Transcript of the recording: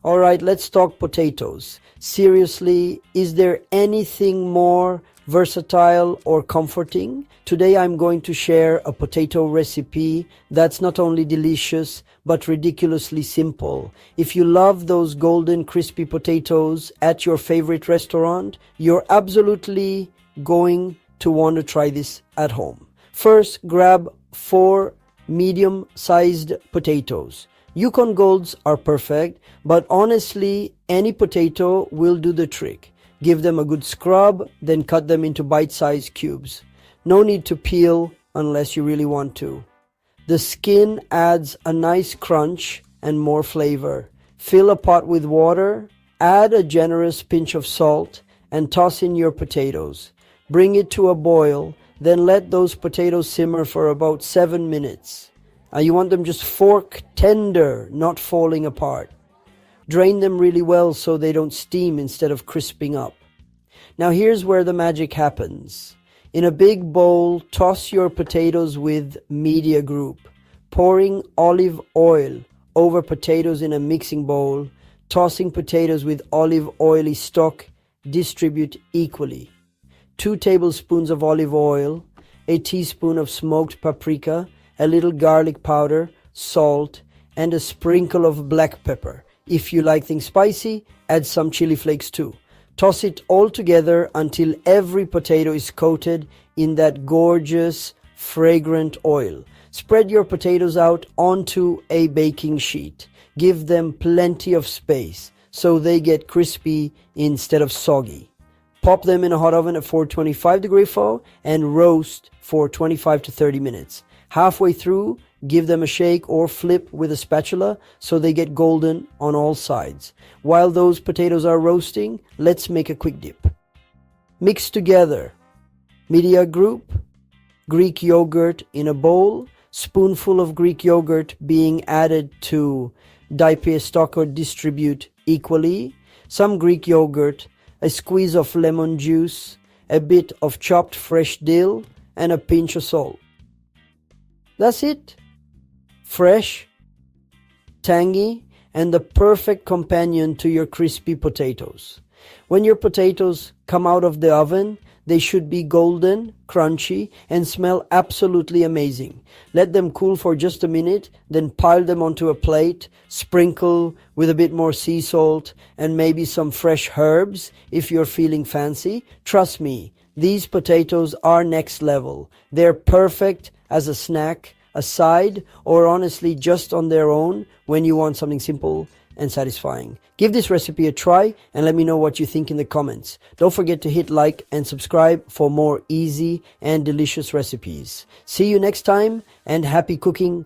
Alright, let's talk potatoes. Seriously, is there anything more versatile or comforting? Today I'm going to share a potato recipe that's not only delicious but ridiculously simple. If you love those golden crispy potatoes at your favorite restaurant, you're absolutely going to want to try this at home. First, grab 4 medium-sized potatoes. Yukon Golds are perfect, but honestly, any potato will do the trick. Give them a good scrub, then cut them into bite-sized cubes. No need to peel unless you really want to. The skin adds a nice crunch and more flavor. Fill a pot with water, add a generous pinch of salt, and toss in your potatoes. Bring it to a boil, then let those potatoes simmer for about 7 minutes. You want them just fork tender, not falling apart. Drain them really well so they don't steam instead of crisping up. Now here's where the magic happens. In a big bowl, toss your potatoes with media group. Pouring olive oil over potatoes in a mixing bowl, tossing potatoes with olive oily stock, distribute equally. 2 tablespoons of olive oil, a teaspoon of smoked paprika, a little garlic powder, salt, and a sprinkle of black pepper. If you like things spicy, add some chili flakes too. Toss it all together until every potato is coated in that gorgeous, fragrant oil. Spread your potatoes out onto a baking sheet. Give them plenty of space so they get crispy instead of soggy. Pop them in a hot oven at 425-degree Fahrenheit and roast for 25 to 30 minutes. Halfway through, give them a shake or flip with a spatula so they get golden on all sides. While those potatoes are roasting, let's make a quick dip. Mix together media group, Greek yogurt in a bowl, spoonful of Greek yogurt being added to diaper stock or distribute equally, some Greek yogurt, a squeeze of lemon juice, a bit of chopped fresh dill, and a pinch of salt. That's it. Fresh, tangy, and the perfect companion to your crispy potatoes. When your potatoes come out of the oven, they should be golden, crunchy, and smell absolutely amazing. Let them cool for just a minute, then pile them onto a plate, sprinkle with a bit more sea salt and maybe some fresh herbs if you're feeling fancy. Trust me, these potatoes are next level. They're perfect as a snack, a side, or honestly just on their own when you want something simple and satisfying. Give this recipe a try and let me know what you think in the comments. Don't forget to hit like and subscribe for more easy and delicious recipes. See you next time and happy cooking